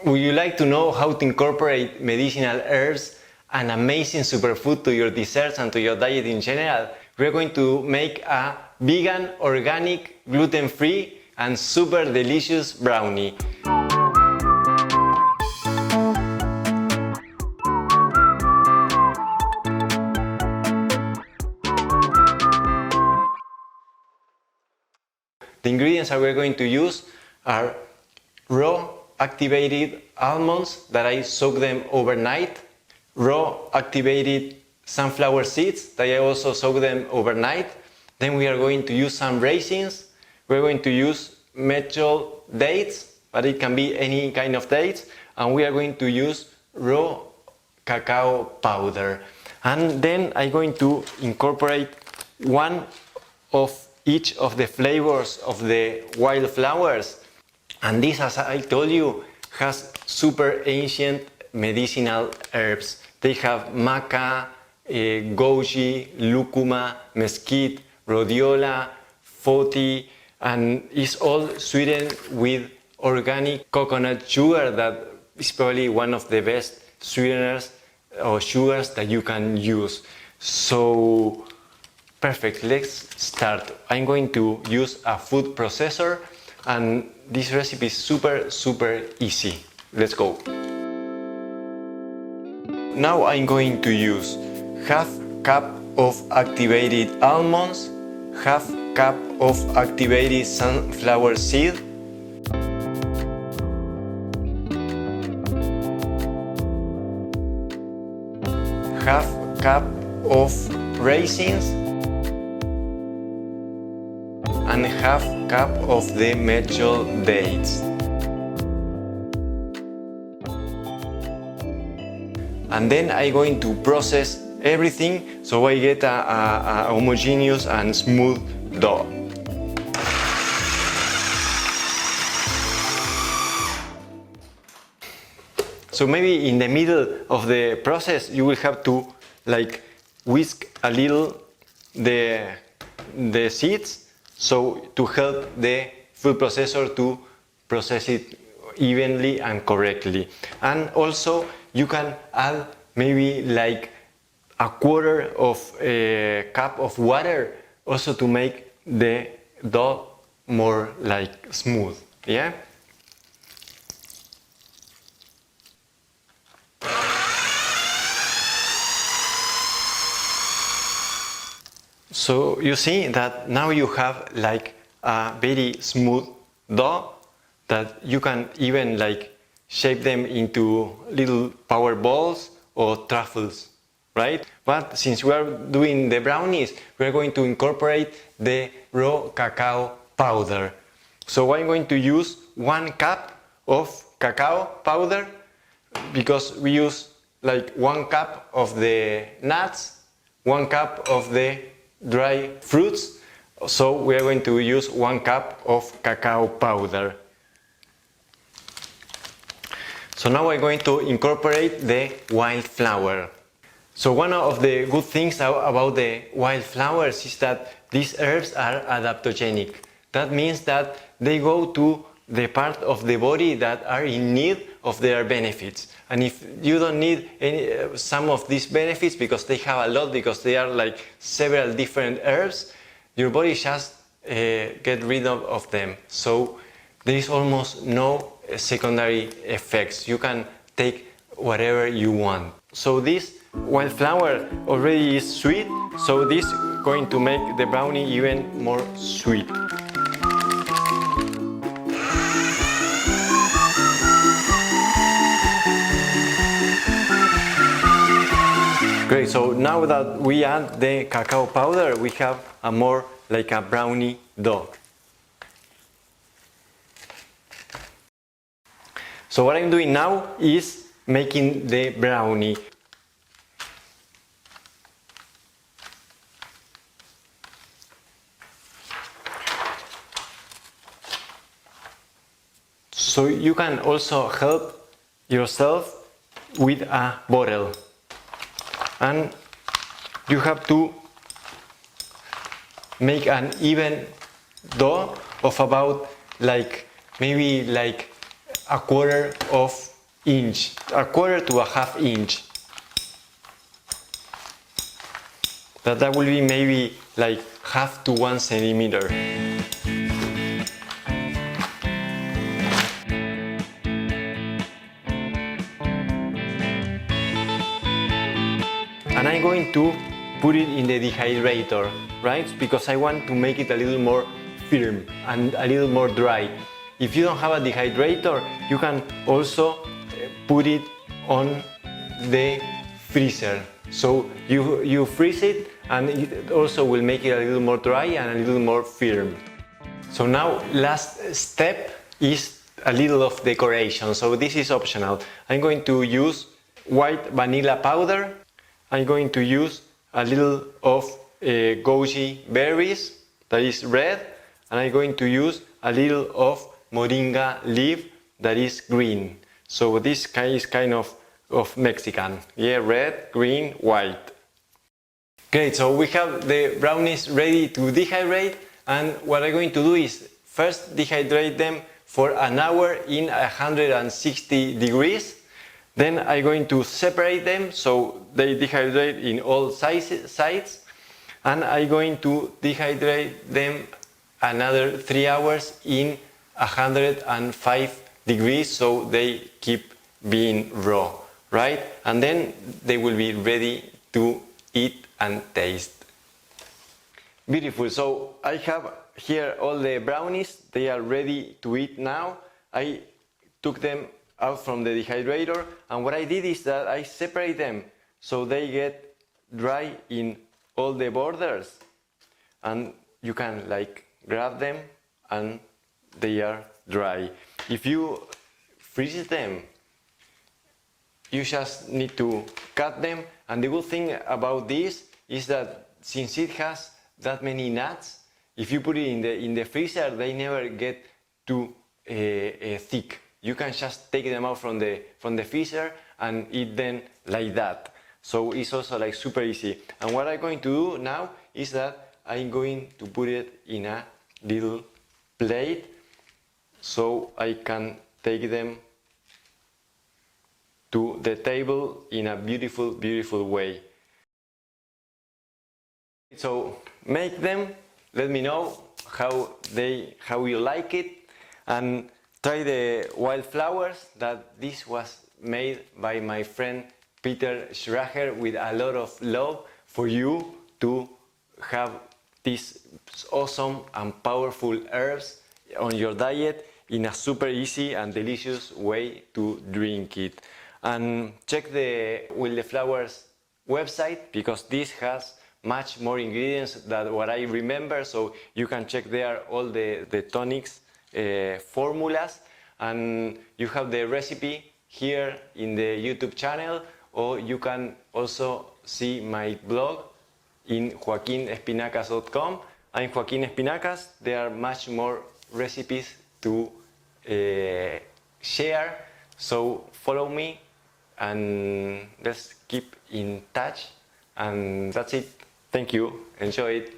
Would you like to know how to incorporate medicinal herbs and amazing superfood to your desserts and to your diet in general? We're going to make a vegan, organic, gluten-free and super delicious brownie. The ingredients that we're going to use are raw activated almonds that I soak them overnight, raw activated sunflower seeds that I also soak them overnight. Then we are going to use some raisins. We're going to use methyl dates, but it can be any kind of dates. And we are going to use raw cacao powder. And then I'm going to incorporate one of each of the flavors of the wildflowers. And this, as I told you, has super ancient medicinal herbs. They have maca, goji, lucuma, mesquite, rhodiola, foti, and it's all sweetened with organic coconut sugar that is probably one of the best sweeteners or sugars that you can use. So perfect, let's start. I'm going to use a food processor and this recipe is super easy. Let's go. Now I'm going to use half cup of activated almonds, half cup of activated sunflower seed, half cup of raisins, and half cup of the methyl dates. And then I'm going to process everything so I get a homogeneous and smooth dough. So maybe in the middle of the process you will have to like whisk a little the seeds, so to help the food processor to process it evenly and correctly. And also you can add maybe like a quarter of a cup of water also to make the dough more like smooth, yeah? So you see that now you have like a very smooth dough that you can even like shape them into little power balls or truffles, right? But since we are doing the brownies, we are going to incorporate the raw cacao powder. So I'm going to use 1 cup of cacao powder because we use like 1 cup of the nuts, 1 cup of the dry fruits. So we are going to use 1 cup of cacao powder. So now I'm going to incorporate the wildflower. So one of the good things about the wildflowers is that these herbs are adaptogenic. That means that they go to the part of the body that are in need of their benefits. And if you don't need some of these benefits because they have a lot, because they are like several different herbs, your body just get rid of them. So there is almost no secondary effects. You can take whatever you want. So this wildflower already is sweet, so this is going to make the brownie even more sweet. Great, so now that we add the cacao powder, we have a more like a brownie dough. So what I'm doing now is making the brownie. So you can also help yourself with a bottle. And you have to make an even dough of about like maybe like a quarter of inch, a quarter to a half inch. That will be maybe like half to 1 centimeter. And I'm going to put it in the dehydrator, right? Because I want to make it a little more firm and a little more dry. If you don't have a dehydrator, you can also put it on the freezer. So you freeze it, and it also will make it a little more dry and a little more firm. So now last step is a little of decoration. So this is optional. I'm going to use white vanilla powder. I'm going to use a little of goji berries, that is red, and I'm going to use a little of moringa leaf, that is green. So this is kind of Mexican. Yeah, red, green, white. Great, so we have the brownies ready to dehydrate, and what I'm going to do is first dehydrate them for an hour in 160 degrees. Then I'm going to separate them so they dehydrate in all sides, and I'm going to dehydrate them another 3 hours in 105 degrees so they keep being raw, right? And then they will be ready to eat and taste. Beautiful, so I have here all the brownies. They are ready to eat now. I took them out from the dehydrator, and what I did is that I separate them so they get dry in all the borders, and you can like grab them and they are dry. If you freeze them, you just need to cut them, and the good thing about this is that since it has that many nuts, if you put it in the freezer, they never get too thick. You can just take them out from the freezer and eat them like that. So it's also like super easy. And what I'm going to do now is that I'm going to put it in a little plate so I can take them to the table in a beautiful, beautiful way. So make them, let me know how you like it, and try the wildflowers. That this was made by my friend Peter Schrager with a lot of love for you to have these awesome and powerful herbs on your diet in a super easy and delicious way to drink it. And check the Wildeflowers website, because this has much more ingredients than what I remember, so you can check there all the tonics formulas, and you have the recipe here in the YouTube channel, or you can also see my blog in joaquinespinacas.com. I'm Joaquin Espinacas. There are much more recipes to share, so follow me and let's keep in touch, and that's it. Thank you. Enjoy it.